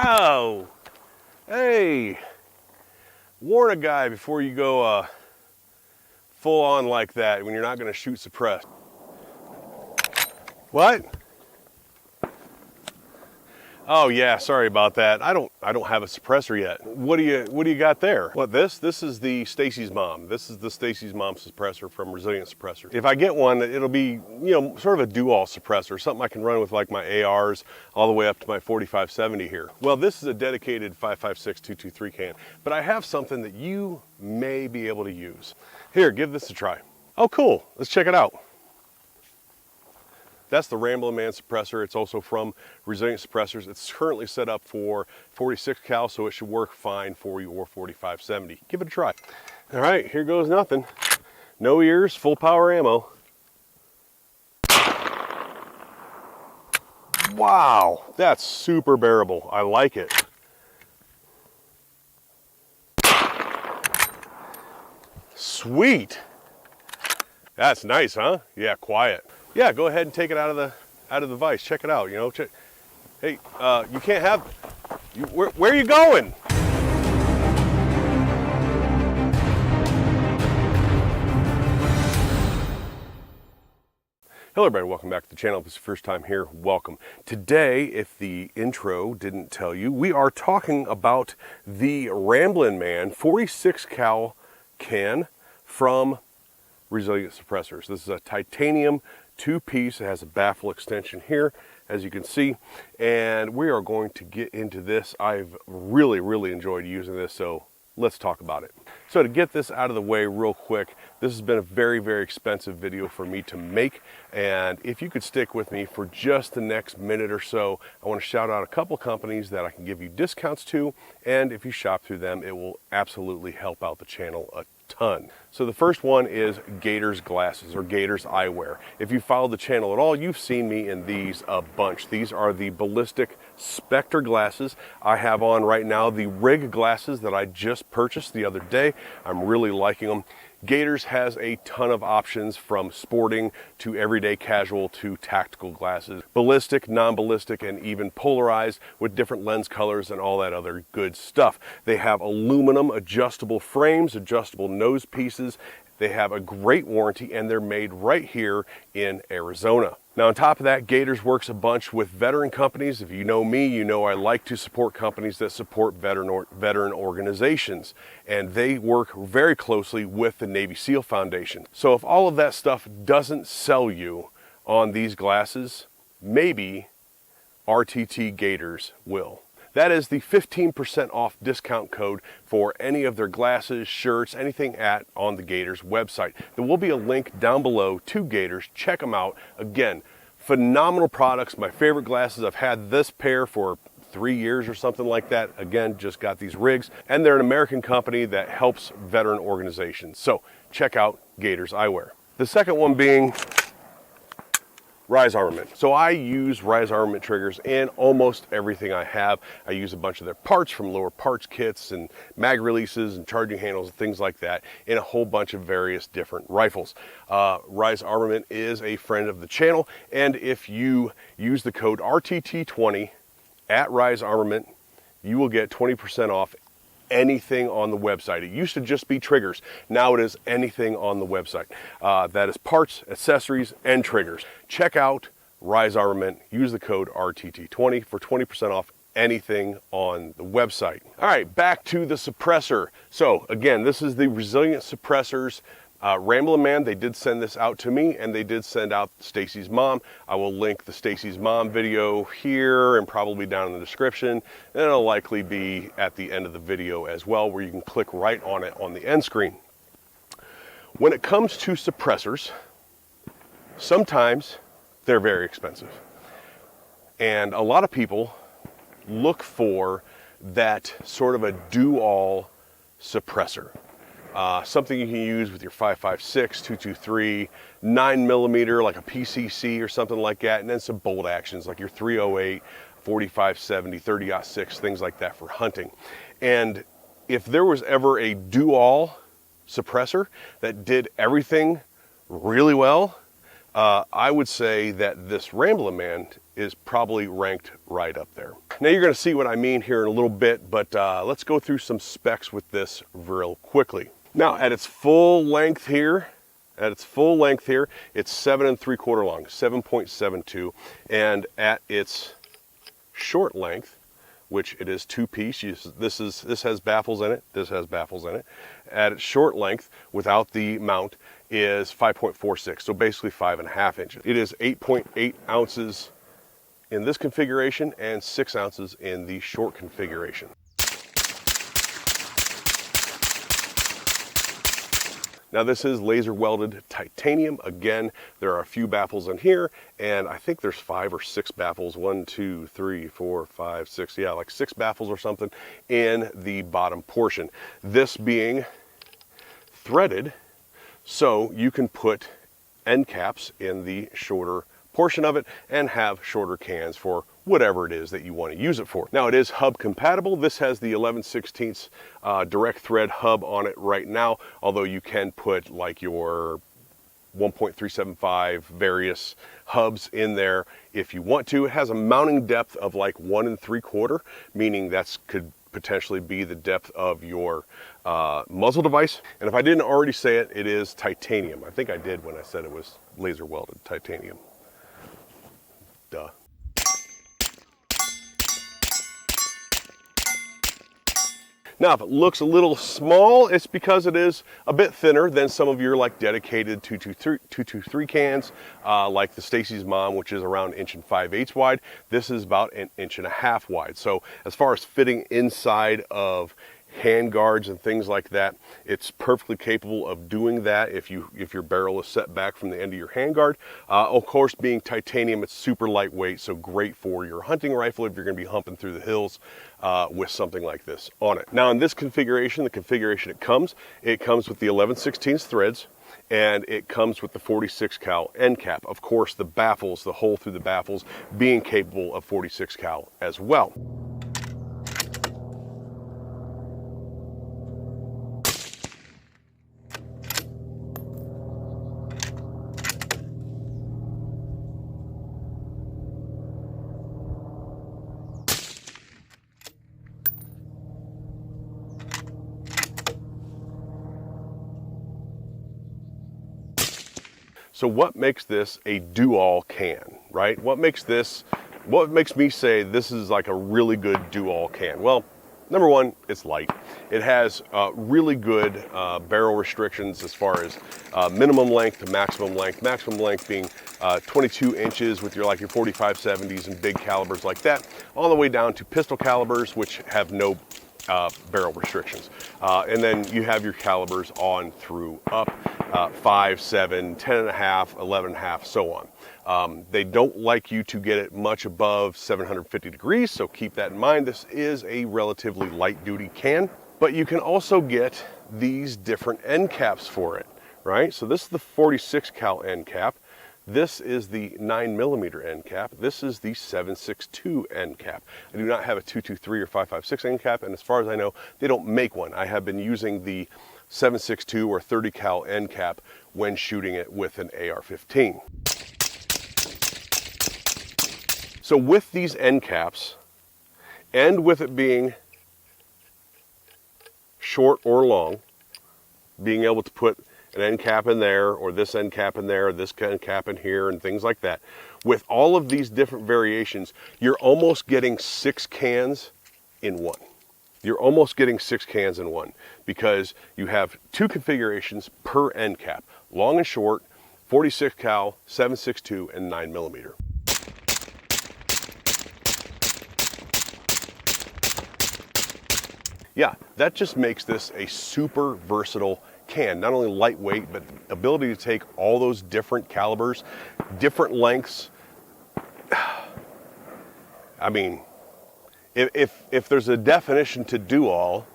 Wow! Hey! Warn a guy before you go full on like that when you're not going to shoot suppress. What? Oh yeah, sorry about that. I don't have a suppressor yet. What do you got there? What, this? This is the Stacy's Mom. This is the Stacy's Mom suppressor from Resilient Suppressors. If I get one, it'll be, sort of a do-all suppressor, something I can run with like my ARs all the way up to my 4570 here. Well, this is a dedicated 5.56 223 can, but I have something that you may be able to use. Here, give this a try. Oh, cool. Let's check it out. That's the Ramblin Man suppressor. It's also from Resilient Suppressors. It's currently set up for 46 cal, so it should work fine for your 4570. Give it a try. All right, here goes nothing. No ears, full power ammo. Wow, that's super bearable. I like it. Sweet. That's nice, huh? Yeah, quiet. Yeah, go ahead and take it out of the vise. Check it out. Hey, you can't have. Where are you going? Hello everybody, welcome back to the channel. If this is your first time here, welcome. Today, if the intro didn't tell you, we are talking about the Ramblin Man 46 cal can from Resilient Suppressors. This is a titanium two-piece. It has a baffle extension here, as you can see, and we are going to get into this. I've really enjoyed using this, so let's talk about it. So to get this out of the way real quick, this has been a very expensive video for me to make, and if you could stick with me for just the next minute or so, I want to shout out a couple companies that I can give you discounts to, and if you shop through them, it will absolutely help out the channel a ton. So the first one is Gators glasses, or Gators eyewear. If you follow the channel at all, you've seen me in these a bunch. These are the ballistic Spectre glasses. I have on right now the rig glasses that I just purchased the other day. I'm really liking them. Gators has a ton of options, from sporting to everyday casual to tactical glasses. Ballistic, non-ballistic, and even polarized with different lens colors and all that other good stuff. They have aluminum adjustable frames, adjustable nose pieces. They have a great warranty, and they're made right here in Arizona. Now on top of that, Gators works a bunch with veteran companies. If you know me, you know I like to support companies that support veteran organizations, and they work very closely with the Navy SEAL Foundation. So if all of that stuff doesn't sell you on these glasses, maybe RTT Gators will. That is the 15% off discount code for any of their glasses, shirts, anything on the Gators website. There will be a link down below to Gators. Check them out. Again, phenomenal products. My favorite glasses. I've had this pair for 3 years or something like that. Again, just got these rigs, and they're an American company that helps veteran organizations. So check out Gators eyewear. The second one being Rise Armament. So I use Rise Armament triggers in almost everything I have. I use a bunch of their parts from lower parts kits and mag releases and charging handles and things like that in a whole bunch of various different rifles. Rise Armament is a friend of the channel, and if you use the code RTT20 at Rise Armament, you will get 20% off anything on the website. It used to just be triggers. Now it is anything on the website. That is parts, accessories, and triggers. Check out Rise Armament. Use the code RTT20 for 20% off anything on the website. All right, back to the suppressor. So again, this is the Resilient Suppressors Ramblin Man. They did send this out to me, and they did send out Stacy's Mom. I will link the Stacy's Mom video here and probably down in the description, and it'll likely be at the end of the video as well, where you can click right on it on the end screen. When it comes to suppressors, sometimes they're very expensive, and a lot of people look for that sort of a do-all suppressor. Something you can use with your 5.56, 223, 9mm, like a PCC or something like that, and then some bolt actions like your 308, 4570, 30-06, things like that for hunting. And if there was ever a do-all suppressor that did everything really well, I would say that this Ramblin Man is probably ranked right up there. Now you're going to see what I mean here in a little bit, but let's go through some specs with this real quickly. Now at its full length here, it's 7 3/4 long, 7.72, and at its short length, which it is 2-piece, this has baffles in it, this has baffles in it. At its short length, without the mount, is 5.46, so basically 5.5 inches. It is 8.8 ounces in this configuration and 6 ounces in the short configuration. Now this is laser welded titanium. Again, there are a few baffles in here, and I think there's 5 or 6 baffles, 1, 2, 3, 4, 5, 6, yeah, like 6 baffles or something in the bottom portion. This being threaded, so you can put end caps in the shorter portion of it and have shorter cans for whatever it is that you want to use it for. Now it is hub compatible. This has the 11/16 direct thread hub on it right now, although you can put like your 1.375 various hubs in there if you want to. It has a mounting depth of like 1 3/4, meaning that's could potentially be the depth of your muzzle device. And if I didn't already say it, it is titanium. I think I did when I said it was laser welded titanium. Duh. Now, if it looks a little small, it's because it is a bit thinner than some of your like dedicated 223 cans, like the Stacy's Mom, which is around 1 5/8 wide. This is about 1.5 inches wide. So as far as fitting inside of hand guards and things like that, it's perfectly capable of doing that if your barrel is set back from the end of your hand guard. Of course, being titanium, it's super lightweight, so great for your hunting rifle if you're going to be humping through the hills with something like this on it. Now in this configuration, the configuration it comes with the 11/16 threads, and it comes with the 46 cal end cap. Of course, the baffles, the hole through the baffles, being capable of 46 cal as well. So what makes this a do-all can, right? What makes me say this is like a really good do-all can? Well, number one, it's light. It has really good barrel restrictions as far as minimum length to maximum length. Maximum length being 22 inches with your 45-70s and big calibers like that, all the way down to pistol calibers, which have no barrel restrictions. And then you have your calibers on through up, 5, 7, 10.5, 11.5, so on. They don't like you to get it much above 750 degrees, so keep that in mind. This is a relatively light duty can, but you can also get these different end caps for it, right? So this is the 46 cal end cap. This is the 9mm end cap. This is the 7.62 end cap. I do not have a 223 or 5.56 end cap, and as far as I know, they don't make one. I have been using the 7.62 or 30 cal end cap when shooting it with an AR-15. So with these end caps, and with it being short or long, being able to put an end cap in there, or this end cap in there, or this end cap in here, and things like that. With all of these different variations, you're almost getting 6 cans in one. You're almost getting 6 cans in one, because you have 2 configurations per end cap, long and short, 46 cal, 7.62, and 9mm. Yeah, that just makes this a super versatile can. Not only lightweight, but the ability to take all those different calibers, different lengths. I mean, if there's a definition to do all,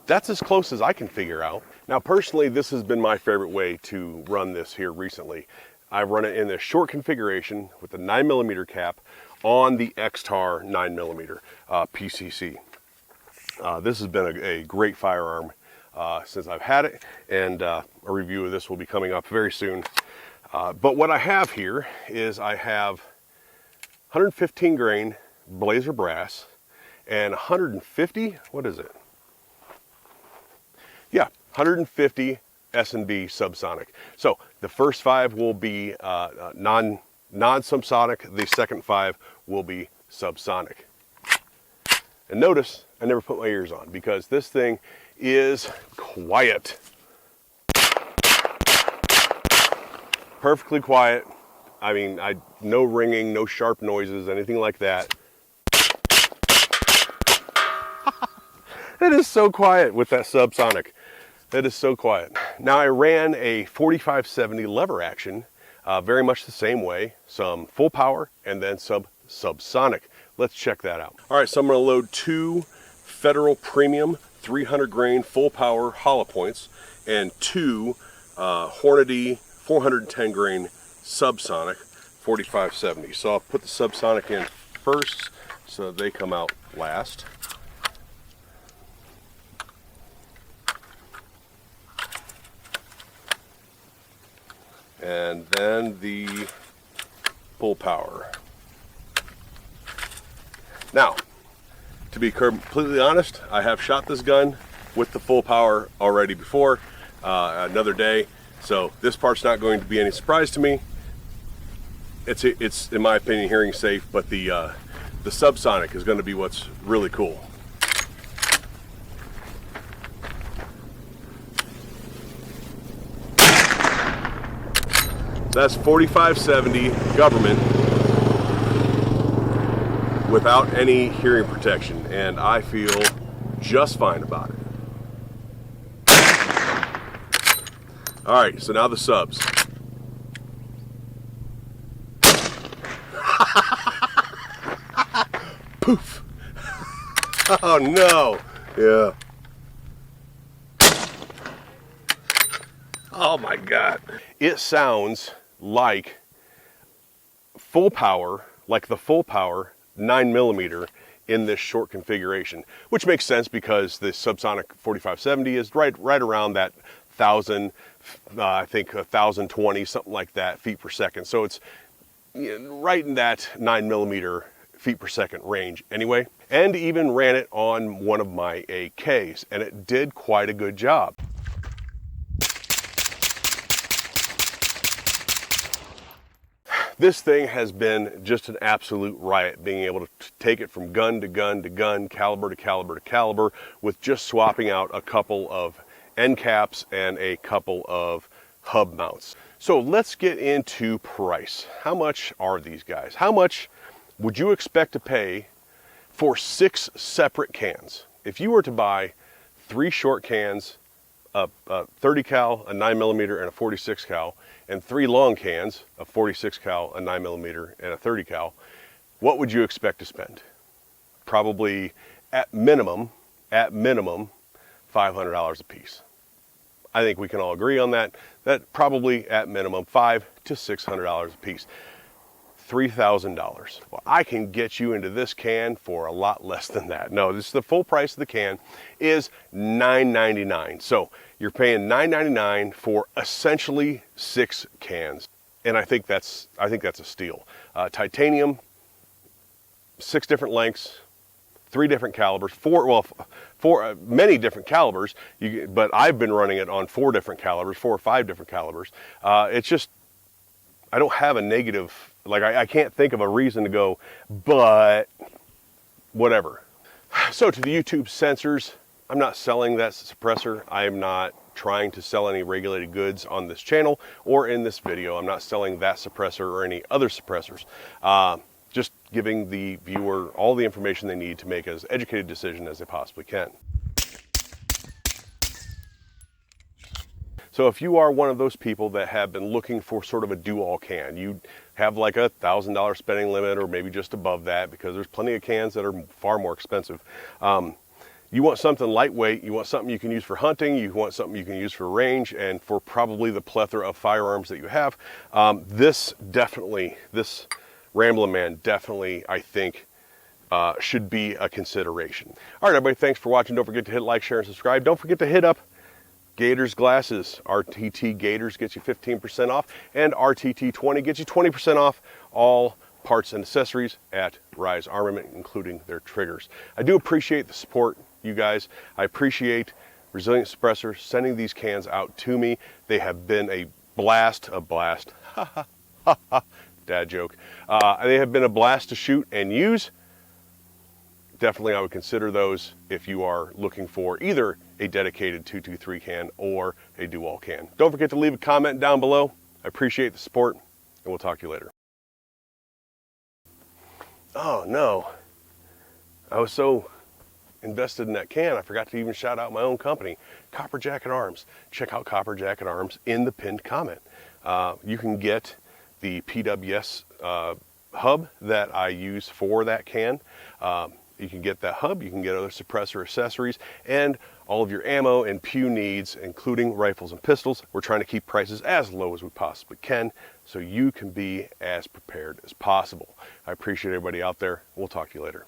that's as close as I can figure out. Now, personally, this has been my favorite way to run this here recently. I've run it in this short configuration with the 9mm cap on the X-Tar 9mm PCC. This has been a great firearm since I've had it, and a review of this will be coming up very soon. But what I have here is I have 115 grain blazer brass and 150, what is it? Yeah, 150 S&B subsonic. So the first 5 will be non-subsonic, the second 5 will be subsonic. And notice I never put my ears on because this thing is quiet. Perfectly quiet. I mean, no ringing, no sharp noises, anything like that. It is so quiet with that subsonic. It is so quiet. Now I ran a 4570 lever action, very much the same way, some full power and then subsonic. Let's check that out. All right, so I'm gonna load 2 Federal Premium 300 grain full power hollow points and 2 Hornady 410 grain subsonic 4570. So I'll put the subsonic in first so they come out last. And then the full power. Now, to be completely honest, I have shot this gun with the full power already before, another day, so this part's not going to be any surprise to me. It's in my opinion hearing safe, but the subsonic is going to be what's really cool. That's 4570 government without any hearing protection, and I feel just fine about it. All right, so now the subs. Poof. Oh no. Yeah. Oh my God. It sounds like full power, like the full power 9mm in this short configuration, which makes sense because the subsonic 4570 is right around that 1,000, I think 1,020, something like that, feet per second. So it's right in that 9mm feet per second range anyway. And even ran it on one of my AKs, and it did quite a good job. This thing has been just an absolute riot, being able to take it from gun to gun to gun, caliber to caliber to caliber, with just swapping out a couple of end caps and a couple of hub mounts. So let's get into price. How much are these guys? How much would you expect to pay for 6 separate cans? If you were to buy 3 short cans, a 30 cal, a 9mm, and a 46 cal, and 3 long cans, a 46 cal, a 9mm, and a 30 cal, what would you expect to spend? Probably at minimum, $500 a piece. I think we can all agree on that. That probably at minimum $500 to $600 a piece. $3,000. Well, I can get you into this can for a lot less than that. No, this is the full price of the can is $9.99. So you're paying $9.99 for essentially 6 cans, and I think that's a steal. Titanium, 6 different lengths, 3 different calibers, 4 many different calibers. But I've been running it on 4 different calibers, 4 or 5 different calibers. It's just I don't have a negative. Like, I can't think of a reason to go, but whatever. So to the YouTube censors, I'm not selling that suppressor. I am not trying to sell any regulated goods on this channel or in this video. I'm not selling that suppressor or any other suppressors. Just giving the viewer all the information they need to make as educated decision as they possibly can. So if you are one of those people that have been looking for sort of a do-all can, you have like a $1,000 spending limit or maybe just above that, because there's plenty of cans that are far more expensive. You want something lightweight, you want something you can use for hunting, you want something you can use for range, and for probably the plethora of firearms that you have, this Ramblin Man definitely, I think, should be a consideration. All right, everybody, thanks for watching. Don't forget to hit like, share, and subscribe. Don't forget to Gators glasses, RTT Gators gets you 15% off, and RTT 20 gets you 20% off all parts and accessories at Rise Armament, including their triggers. I do appreciate the support, you guys. I appreciate Resilient Suppressor sending these cans out to me. They have been a blast, dad joke. They have been a blast to shoot and use. Definitely I would consider those if you are looking for either a dedicated 223 can or a dual can. Don't forget to leave a comment down below. I appreciate the support, and we'll talk to you later. Oh no, I was so invested in that can, I forgot to even shout out my own company, Copper Jacket Arms. Check out Copper Jacket Arms in the pinned comment. You can get the PWS hub that I use for that can. You can get that hub, you can get other suppressor accessories, and all of your ammo and pew needs, including rifles and pistols. We're trying to keep prices as low as we possibly can so you can be as prepared as possible. I appreciate everybody out there. We'll talk to you later.